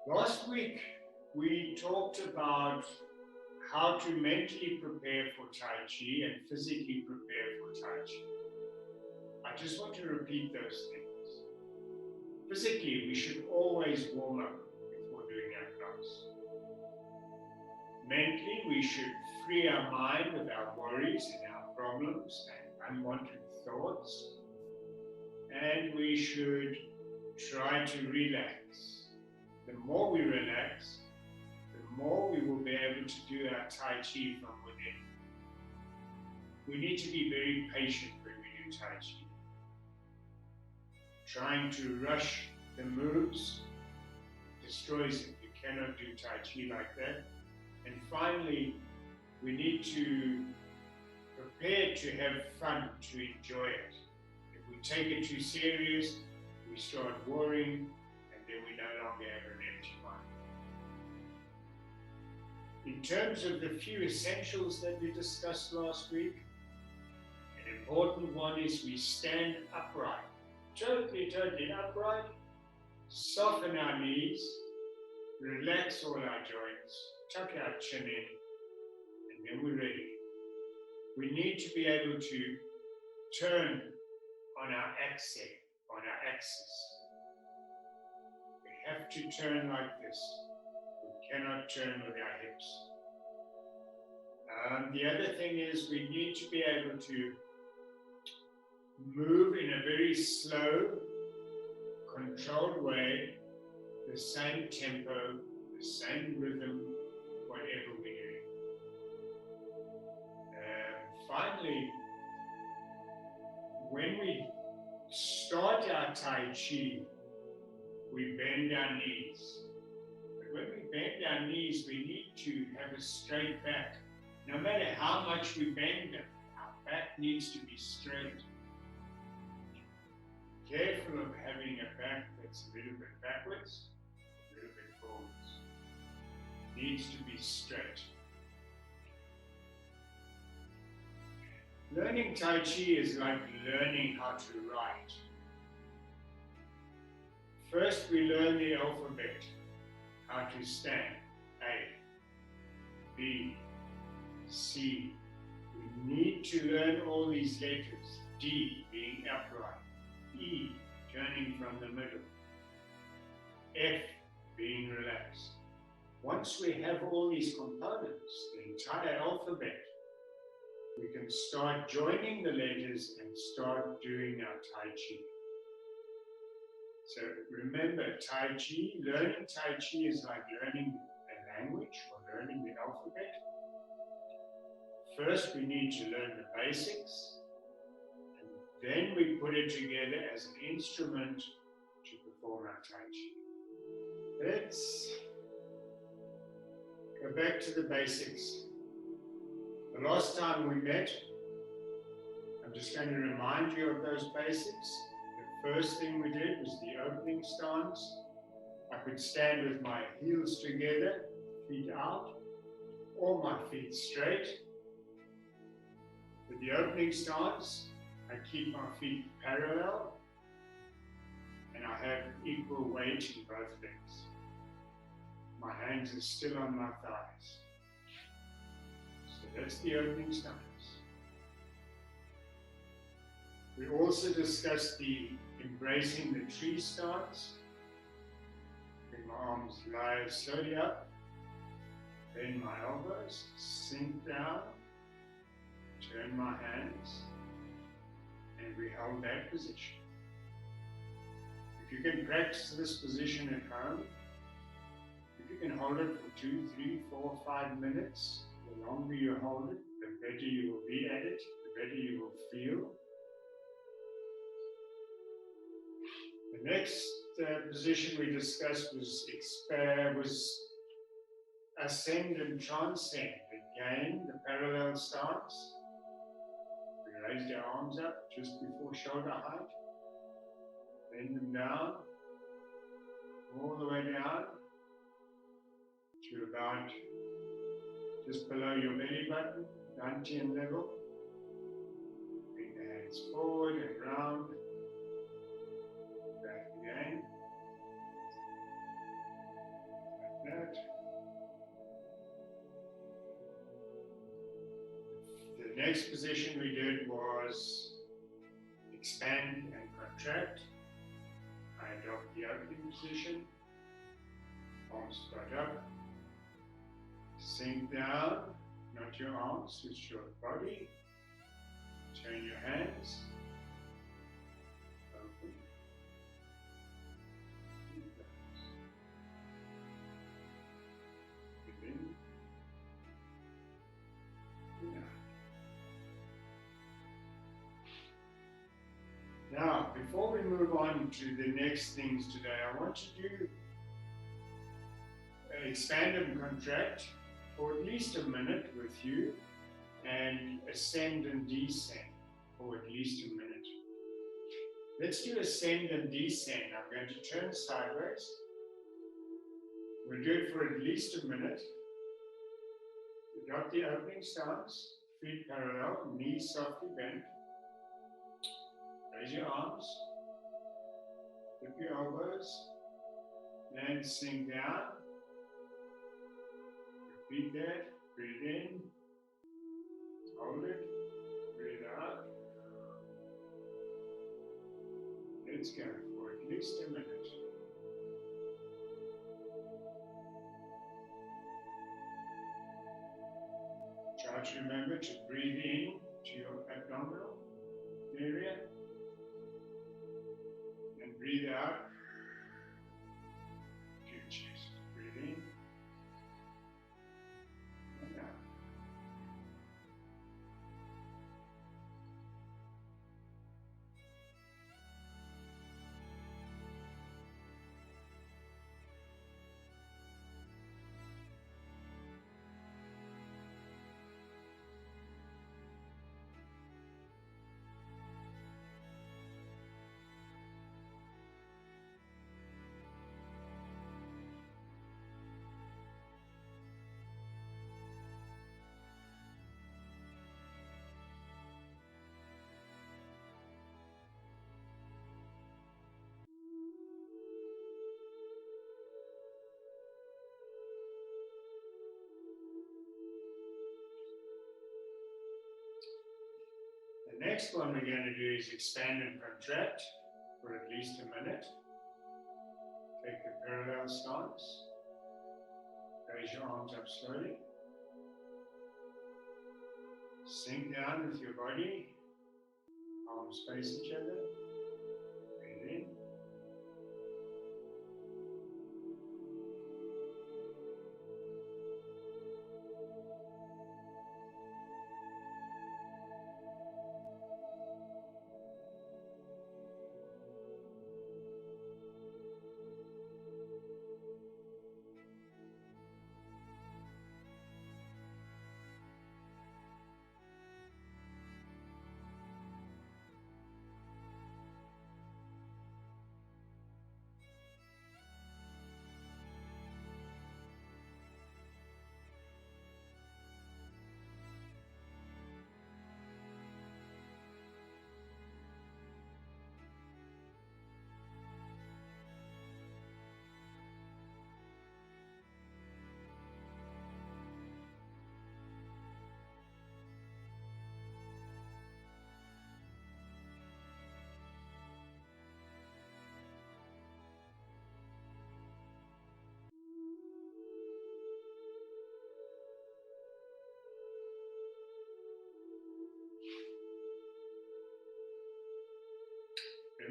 Last week, we talked about how to mentally prepare for Tai Chi and physically prepare for Tai Chi. I just want to repeat those things. Physically, we should always warm up before doing our class. Mentally, we should free our mind of our worries and our problems and unwanted thoughts. And we should try to relax. The more we relax, the more we will be able to do our Tai Chi from within. We need to be very patient when we do Tai Chi. Trying to rush the moves destroys it. You cannot do Tai Chi like that. And finally, we need to prepare to have fun, to enjoy it. If we take it too serious, we start worrying, and then we no longer have an empty mind. In terms of the few essentials that we discussed last week, an important one is we stand upright, totally upright, soften our knees, relax all our joints, tuck our chin in, and then we're ready. We need to be able to turn on our axis. We have to turn like this. We cannot turn with our hips. The other thing is we need to be able to move in a very slow, controlled way, the same tempo, the same rhythm, whatever we're doing. Finally, when we start our Tai Chi, we bend our knees. But when we bend our knees, we need to have a straight back. No matter how much we bend them, our back needs to be straight. Careful of having a back that's a little bit backwards, a little bit forwards. Needs to be straight. Learning Tai Chi is like learning how to write. First, we learn the alphabet, how to stand. A, B, C. We need to learn all these letters. D, being upright. E, turning from the middle. F, being relaxed. Once we have all these components, the entire alphabet, we can start joining the letters and start doing our Tai Chi. So remember, Tai Chi, learning Tai Chi is like learning a language or learning the alphabet. First, we need to learn the basics, and then we put it together as an instrument to perform our Tai Chi. Let's go back to the basics. The last time we met, I'm just going to remind you of those basics. The first thing we did was the opening stance. I could stand with my heels together, feet out, or my feet straight. With the opening stance, I keep my feet parallel, and I have equal weight in both legs. My hands are still on my thighs. So that's the opening stance. We also discussed the embracing the tree stance. Bring my arms lie slowly up, bend my elbows, sink down, turn my hands, and we hold that position. If you can practice this position at home, if you can hold it for 2, 3, 4, 5 minutes, the longer you hold it, the better you will be at it, the better you will feel. The next position we discussed was ascend and transcend. Again, the parallel stance. We raised our arms up just before shoulder height. Bend them down, all the way down to about just below your belly button, Dantian level. Bring the hands forward and round. Back again. The next position we did was expand and contract. I adopt the opening position, arms spread up, sink down, not your arms, it's your body. Turn your hands, open, breathe in, breathe out. Now, before we move on to the next things today, I want to do expand and contract for at least a minute with you, and ascend and descend for at least a minute. Let's do ascend and descend. I'm going to turn sideways. We'll do it for at least a minute. Adopt the opening stance, feet parallel, knees softly bent. Raise your arms, flip your elbows, and sink down. Repeat that, breathe in, hold it, breathe out. Let's go for at least a minute. Try to remember to breathe in to your abdominal area and breathe out to your chest. Breathe in and out. The next one we're going to do is expand and contract for at least a minute. Take the parallel stance. Raise your arms up slowly. Sink down with your body. Arms face each other. Breathe in.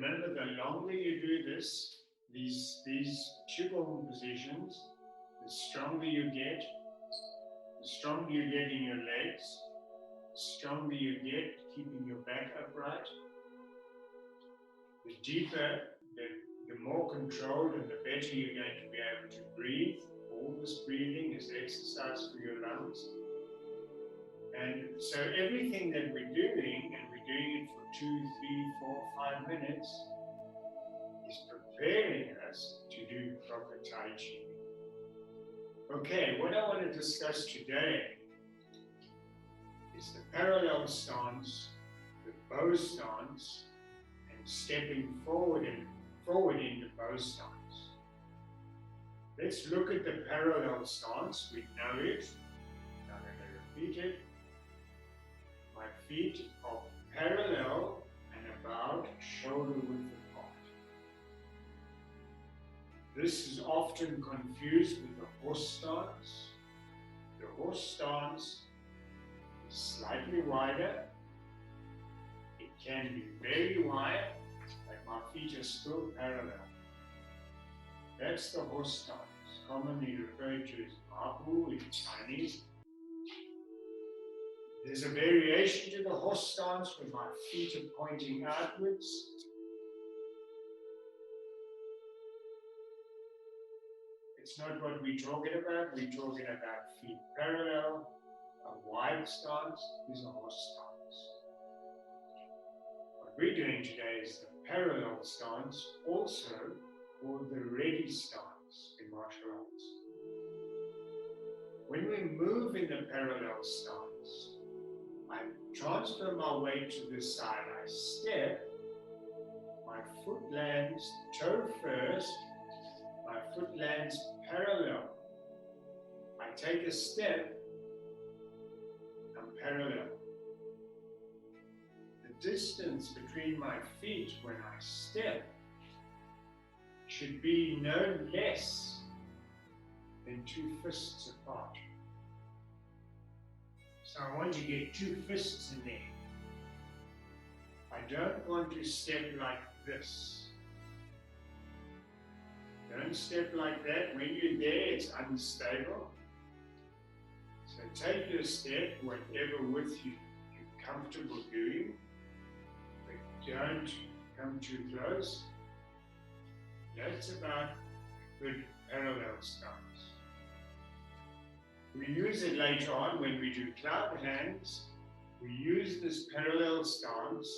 Remember, the longer you do this, these qigong positions, the stronger you get in your legs, the stronger you get keeping your back upright, the deeper, the more controlled and the better you're going to be able to breathe. All this breathing is exercise for your lungs. And so everything that we're doing, and we're doing it for 2, 3, 4, 5 minutes, is preparing us to do proper Tai Chi. Okay, what I want to discuss today is the parallel stance, the bow stance, and stepping forward into bow stance. Let's look at the parallel stance. We know it. I'm going to repeat it. My feet are parallel and about shoulder width apart. This is often confused with the horse stance. The horse stance is slightly wider. It can be very wide, but my feet are still parallel. That's the horse stance, commonly referred to as mabu in Chinese. There's a variation to the horse stance where my feet are pointing outwards. It's not what we're talking about. We're talking about feet parallel. A wide stance is a horse stance. What we're doing today is the parallel stance, also called the ready stance in martial arts. When we move in the parallel stance, I transfer my weight to the side. I step, my foot lands toe first, my foot lands parallel. I take a step, I'm parallel. The distance between my feet when I step should be no less than 2 fists apart. So I want to get 2 fists in there. I don't want to step like this. Don't step like that. When you're there, it's unstable. So take your step, whatever width you're comfortable doing, but don't come too close. That's about a good parallel stance. We use it later on when we do cloud hands. We use this parallel stance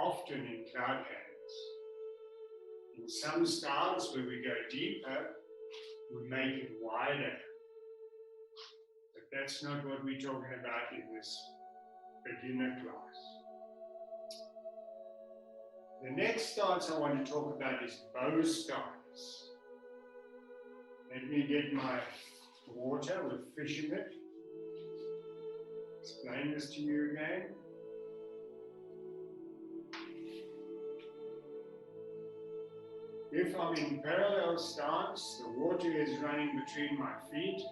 often in cloud hands. In some styles where we go deeper, we make it wider. But that's not what we're talking about in this beginner class. The next stance I want to talk about is bow stance. Let me get my water with fish in it. Explain this to you again. If I'm in parallel stance, the water is running between my feet.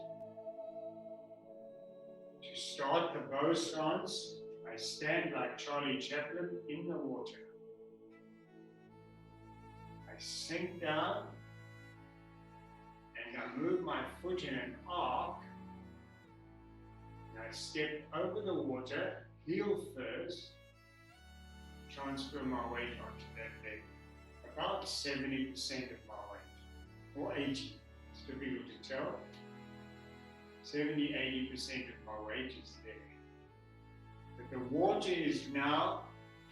To start the bow stance, I stand like Charlie Chaplin in the water. I sink down and I move my foot in an arc. And I step over the water, heel first, transfer my weight onto that leg. About 70% of my weight, or 80%. It's difficult to tell. 70-80% of my weight is there. But the water is now,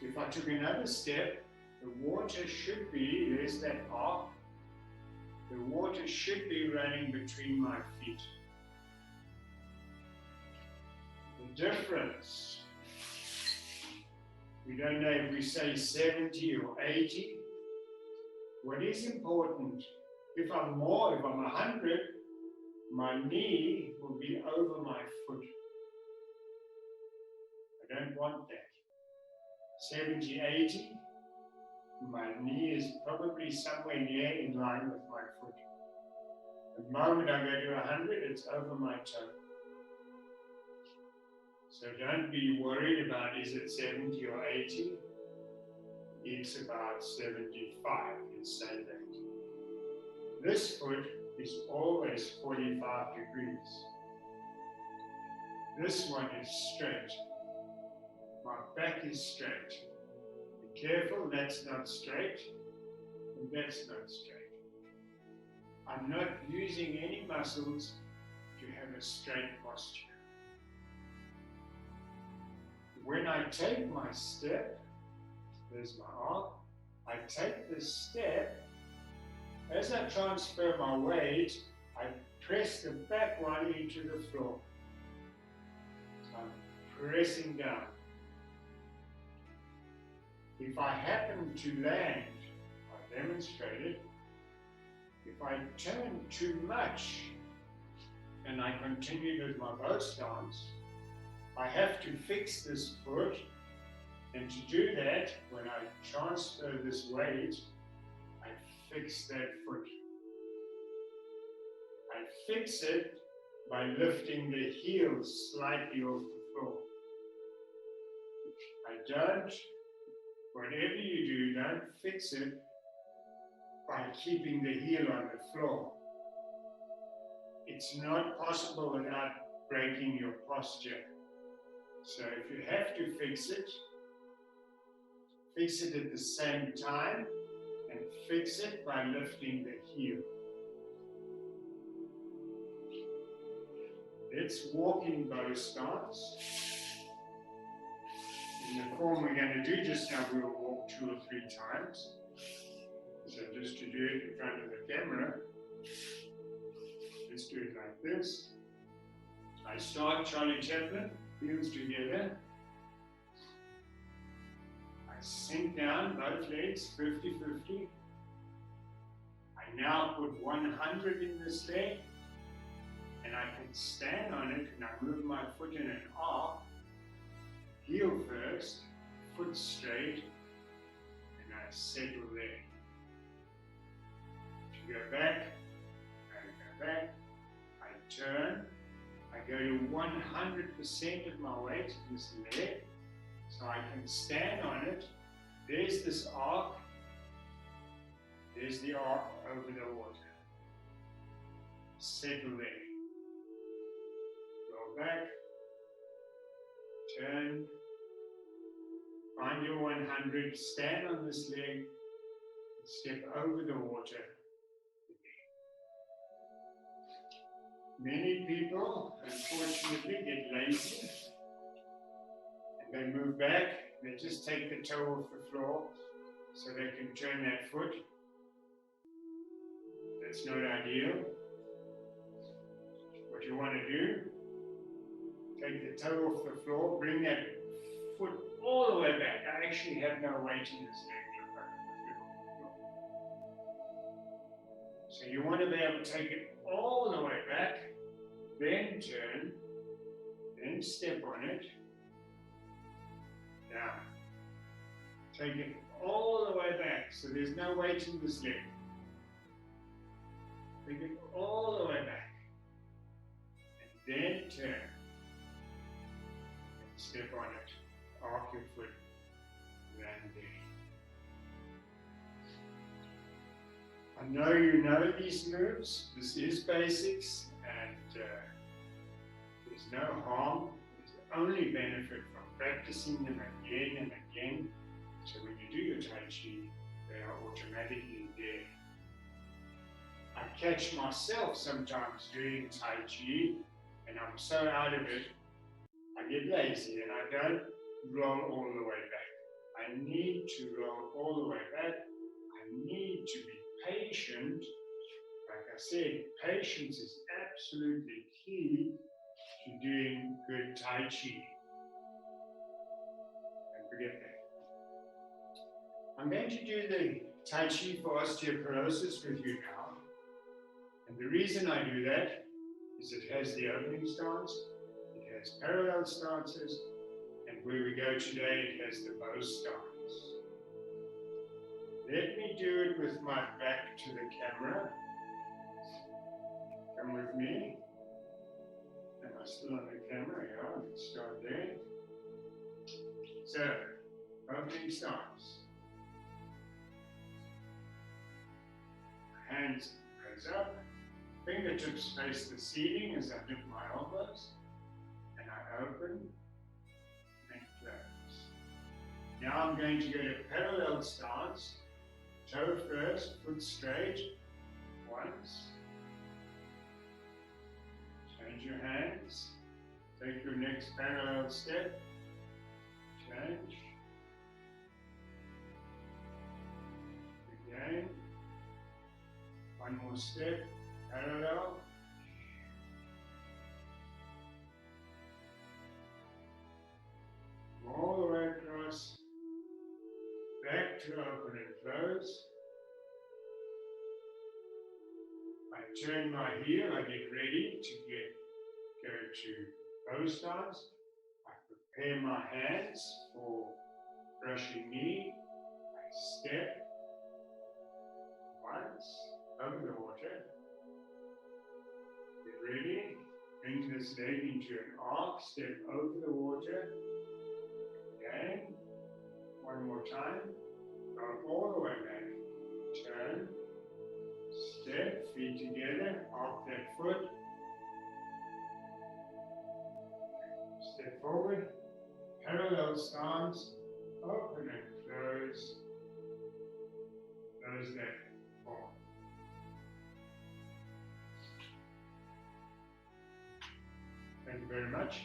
if I took another step, the water should be, there's that arc, the water should be running between my feet. The difference, we don't know if we say 70 or 80. What is important, if I'm 100, my knee will be over my foot. I don't want that. 70, 80, my knee is probably somewhere near in line with my foot. The moment I go to 100, it's over my toe. So don't be worried about is it 70 or 80. It's about 75, let's say that. This foot is always 45 degrees. This one is straight. My back is straight. Be careful, that's not straight, and that's not straight. I'm not using any muscles to have a straight posture. When I take my step, there's my arm, I take the step. As I transfer my weight, I press the back one into the floor. So I'm pressing down. If I happen to land, I demonstrated, if I turn too much and I continue with my bow stance, I have to fix this foot, and to do that, when I transfer this weight, I fix that foot. I fix it by lifting the heels slightly off the floor. Whatever you do, don't fix it by keeping the heel on the floor. It's not possible without breaking your posture. So if you have to fix it at the same time, and fix it by lifting the heel. Let's walk in bow stance. In the form we're going to do just now, we'll walk 2 or 3 times. So just to do it in front of the camera, let's do it like this. I start Charlie Chaplin, heels together. I sink down, both legs, 50-50. I now put 100 in this leg, and I can stand on it, and I move my foot in an arc, heel first, foot straight, and I settle there. To go back, I turn, I go to 100% of my weight in this leg, so I can stand on it. There's this arc, there's the arc over the water. Settle there. Go back, turn, find your 100, stand on this leg, step over the water. Many people, unfortunately, get lazy and they move back, they just take the toe off the floor so they can turn that foot. That's not ideal. What you want to do, take the toe off the floor, bring that foot all the way back. I actually have no weight in this leg. So you want to be able to take it all the way back, then turn, then step on it, down. Take it all the way back, so there's no weight in this leg. Take it all the way back, and then turn, and step on it, arc your foot, land there. I know you know these moves. This is basics, and there's no harm. There's only benefit from practicing them again and again. So when you do your Tai Chi, they are automatically there. I catch myself sometimes doing Tai Chi, and I'm so out of it, I get lazy and I don't roll all the way back. I need to roll all the way back. I need to be patient. Like I said, patience is absolutely key to doing good Tai Chi. Don't forget that. I'm going to do the Tai Chi for osteoporosis with you now. And the reason I do that is it has the opening stance, it has parallel stances, and where we go today, it has the bow stance. Let me do it with my back to the camera. Come with me. Am I still on the camera? Yeah, let's start there. So, opening stance. Hands goes up. Fingertips face the ceiling as I dip my elbows. And I open and close. Now I'm going to go to parallel stance. Toe first, foot straight, once. Change your hands. Take your next parallel step. Change. Again. One more step, parallel. All the way across. Back to open and close. I turn my heel, I get ready to go to bow stance. I Prepare my hands for brushing knee. I step once over the water. Get ready. Bring this leg into an arc. Step over the water. Again. One more time. Go all the way back. Turn. Step. Feet together. Arc that foot. Step forward. Parallel stance. Open and close. Close that form. Thank you very much.